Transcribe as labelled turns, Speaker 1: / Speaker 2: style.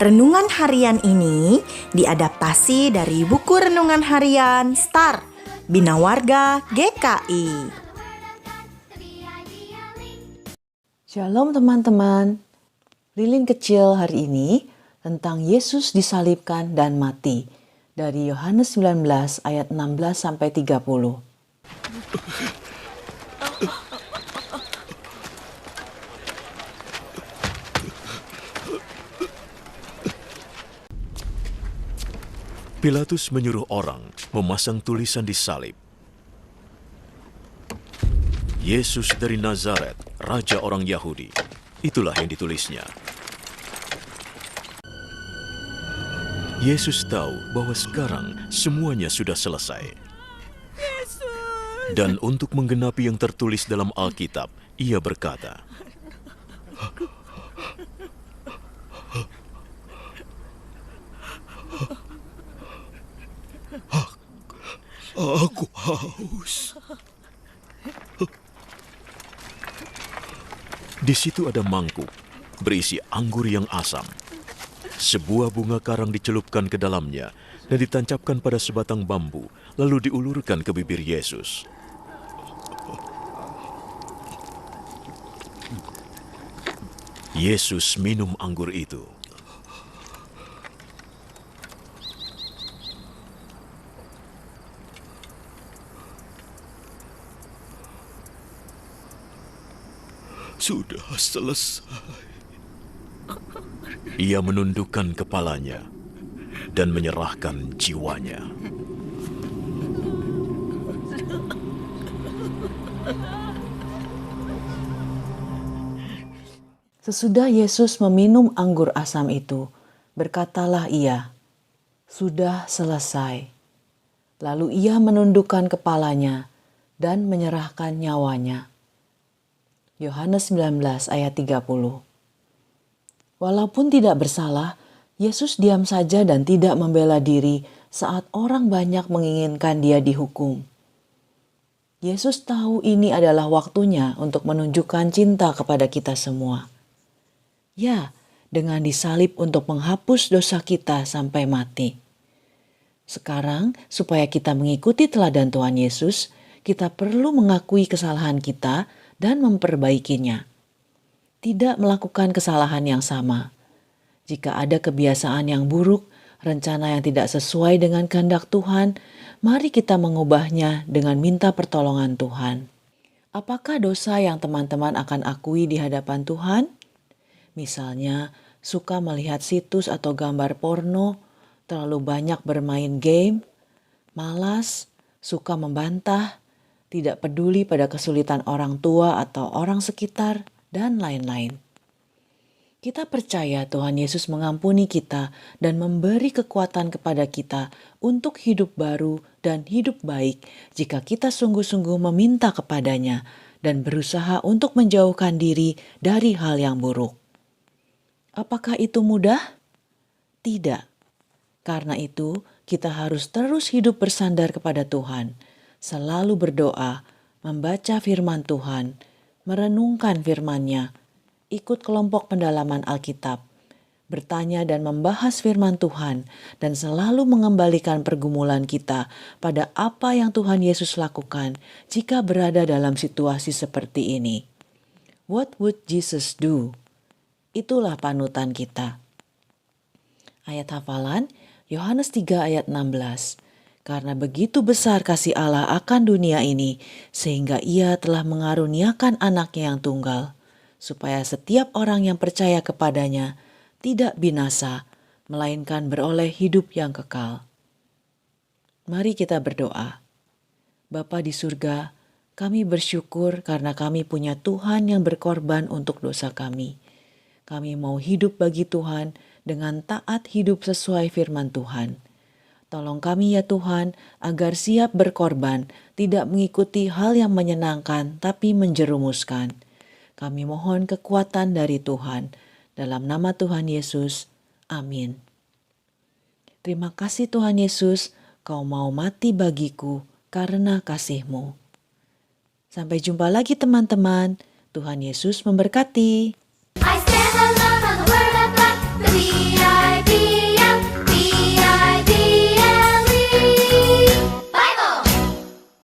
Speaker 1: Renungan harian ini diadaptasi dari buku renungan harian Star Bina Warga GKI.
Speaker 2: Shalom teman-teman. Lilin kecil hari ini tentang Yesus disalibkan dan mati dari Yohanes 19 ayat 16 sampai 30.
Speaker 3: Pilatus menyuruh orang memasang tulisan di salib. Yesus dari Nazaret, Raja orang Yahudi. Itulah yang ditulisnya. Yesus tahu bahwa sekarang semuanya sudah selesai. Dan untuk menggenapi yang tertulis dalam Alkitab, ia berkata, "Aku haus." Di situ ada mangkuk berisi anggur yang asam. Sebuah bunga karang dicelupkan ke dalamnya dan ditancapkan pada sebatang bambu, lalu diulurkan ke bibir Yesus. Yesus minum anggur itu. Sudah selesai. Ia menundukkan kepalanya dan menyerahkan jiwanya.
Speaker 2: Sesudah Yesus meminum anggur asam itu, berkatalah ia, "Sudah selesai." Lalu ia menundukkan kepalanya dan menyerahkan nyawanya. Yohanes 19 ayat 30. Walaupun tidak bersalah, Yesus diam saja dan tidak membela diri saat orang banyak menginginkan dia dihukum. Yesus tahu ini adalah waktunya untuk menunjukkan cinta kepada kita semua. Ya, dengan disalib untuk menghapus dosa kita sampai mati. Sekarang, supaya kita mengikuti teladan Tuhan Yesus, kita perlu mengakui kesalahan kita dan memperbaikinya. Tidak melakukan kesalahan yang sama. Jika ada kebiasaan yang buruk, rencana yang tidak sesuai dengan kehendak Tuhan, mari kita mengubahnya dengan minta pertolongan Tuhan. Apakah dosa yang teman-teman akan akui di hadapan Tuhan? Misalnya, suka melihat situs atau gambar porno, terlalu banyak bermain game, malas, suka membantah, tidak peduli pada kesulitan orang tua atau orang sekitar, dan lain-lain. Kita percaya Tuhan Yesus mengampuni kita dan memberi kekuatan kepada kita untuk hidup baru dan hidup baik jika kita sungguh-sungguh meminta kepadanya dan berusaha untuk menjauhkan diri dari hal yang buruk. Apakah itu mudah? Tidak. Karena itu, kita harus terus hidup bersandar kepada Tuhan, selalu berdoa, membaca firman Tuhan, merenungkan firman-Nya, ikut kelompok pendalaman Alkitab, bertanya dan membahas firman Tuhan, dan selalu mengembalikan pergumulan kita pada apa yang Tuhan Yesus lakukan jika berada dalam situasi seperti ini. What would Jesus do? Itulah panutan kita. Ayat hafalan, Yohanes 3 ayat 16. Karena begitu besar kasih Allah akan dunia ini, sehingga ia telah mengaruniakan anaknya yang tunggal, supaya setiap orang yang percaya kepadanya tidak binasa, melainkan beroleh hidup yang kekal. Mari kita berdoa. Bapa di surga, kami bersyukur karena kami punya Tuhan yang berkorban untuk dosa kami. Kami mau hidup bagi Tuhan dengan taat hidup sesuai firman Tuhan. Tolong kami ya Tuhan, agar siap berkorban, tidak mengikuti hal yang menyenangkan, tapi menjerumuskan. Kami mohon kekuatan dari Tuhan. Dalam nama Tuhan Yesus, amin. Terima kasih Tuhan Yesus, Kau mau mati bagiku karena kasih-Mu. Sampai jumpa lagi teman-teman. Tuhan Yesus memberkati.
Speaker 4: I stand alone.